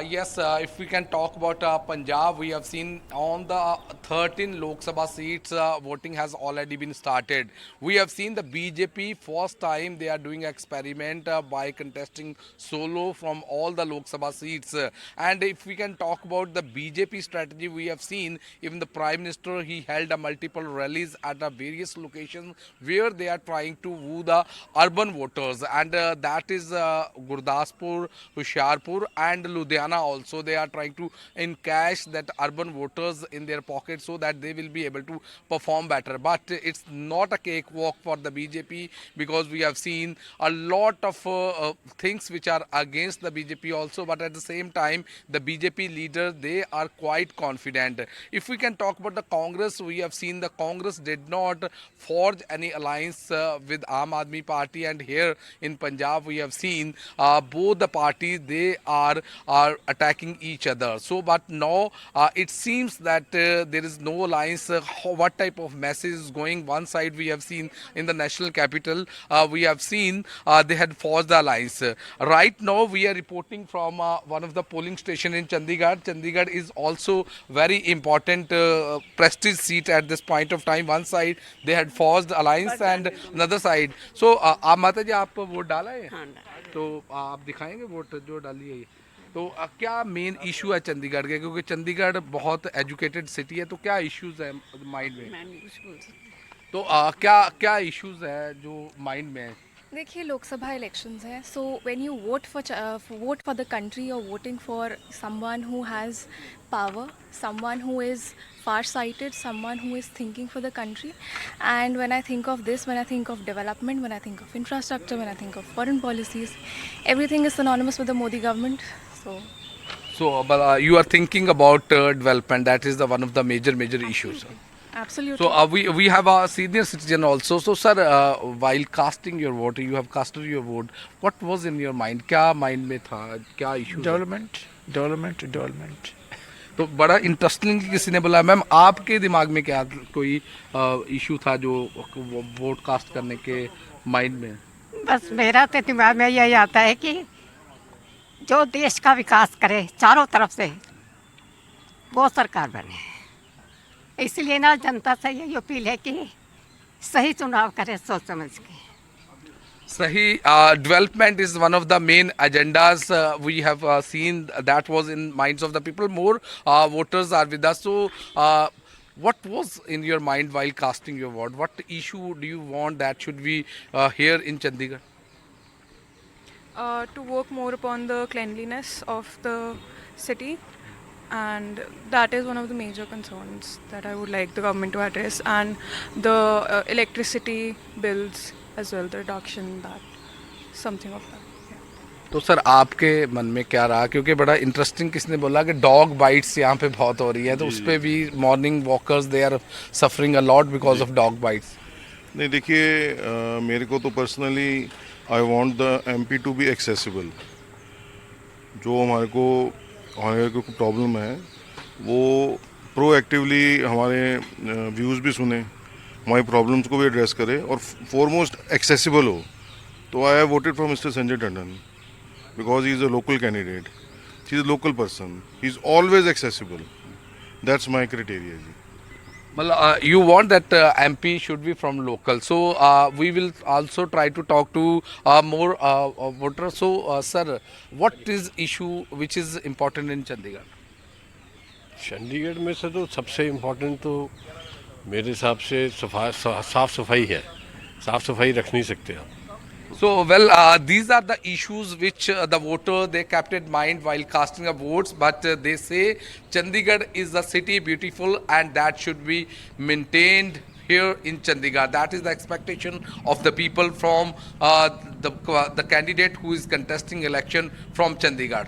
Yes, if we can talk about Punjab, we have seen on the 13 Lok Sabha seats, voting has already been started. We have seen the BJP first time they are doing experiment by contesting solo from all the Lok Sabha seats. And if we can talk about the BJP strategy, we have seen even the Prime Minister, he held a multiple rallies at a various locations where they are trying to woo the urban voters. And that is Gurdaspur, Hoshiarpur and Ludhiana also. They are trying to encash that urban voters in their pocket so that they will be able to perform better. But it's not a cakewalk for the BJP, because we have seen a lot of things which are against the BJP also. But at the same time, the BJP leaders, they are quite confident. If we can talk about the Congress, we have seen the Congress did not forge any alliance with Aam Aadmi Party, and here in Punjab we have seen both the parties, they are attacking each other. So but now it seems that there is no alliance. What type of message is going? One side we have seen in the national capital, we have seen they had forged the alliance. Right now we are reporting from one of the polling station in Chandigarh. Chandigarh is also very important prestige seat at this point of time. One side they had forged alliance and another side. So आप माता जी आप vote डाला है? हाँ डाला। तो आप दिखाएंगे वोट जो डाली है? तो क्या मेन इशू है चंडीगढ़ के, क्योंकि चंडीगढ़ बहुत एजुकेटेड सिटी है, तो क्या इश्यूज है माइंड में? मैं नहीं कुछ बोल सकती। तो क्या क्या इश्यूज है जो माइंड में है? देखिए लोकसभा इलेक्शंस हैं, so when you vote for the country, you are voting for someone who has power, someone who is far sighted, someone who is thinking for the country. And when I think of this, when I think of development, when I think of infrastructure, when I think of foreign policies, everything is synonymous with the Modi government. So but you are thinking about development. That is the one of the major issues. Absolutely. So we have a senior citizen also. So sir, while casting your vote, you have casted your vote. What was in your mind? क्या mind में था? क्या issues? Development. तो बड़ा interesting किसी ने बोला, ma'am आपके दिमाग में क्या कोई इशू था जो वोट कास्ट करने के माइंड में? बस मेरा तो दिमाग में यही आता है कि जो देश का विकास करे चारों तरफ से, वो सरकार बने। इसलिए ना जनता से यही अपील है कि सही चुनाव करे सोच समझ के। Sahi, development is one of the main agendas. We have seen that was in minds of the people. More voters are with us. So, what was in your mind while casting your vote? What issue do you want that should be here in Chandigarh? To work more upon the cleanliness of the city, and that is one of the major concerns that I would like the government to address, and the electricity bills as well, the reduction, that something of that. तो sir आपके मन में क्या रहा? क्योंकि बड़ा interesting किसने बोला कि डॉग बाइट्स यहाँ पे बहुत हो रही है, तो उस पर भी morning walkers they are suffering a lot because of dog bites. नहीं देखिए, मेरे को तो personally I want the MP to be accessible. जो हमारे को प्रॉब्लम है वो प्रोएक्टिवली हमारे व्यूज़ भी सुने, हमारी प्रॉब्लम्स को भी एड्रेस करे और फॉरमोस्ट एक्सेसिबल हो। तो I have voted for mister Sanjay Tandon because he is a local candidate, he is a local person, he is always accessible. That's my criteria ji. Well, you want that MP should be from local. So we will also try to talk to more voters. So sir, what is issue which is important in Chandigarh? Chandigarh में से तो सबसे important तो मेरे हिसाब से साफ सफाई है। साफ सफाई रख नहीं सकते आप। So well, these are the issues which the voter they kept in mind while casting the votes. But they say Chandigarh is the city beautiful and that should be maintained here in Chandigarh. That is the expectation of the people from the candidate who is contesting election from Chandigarh.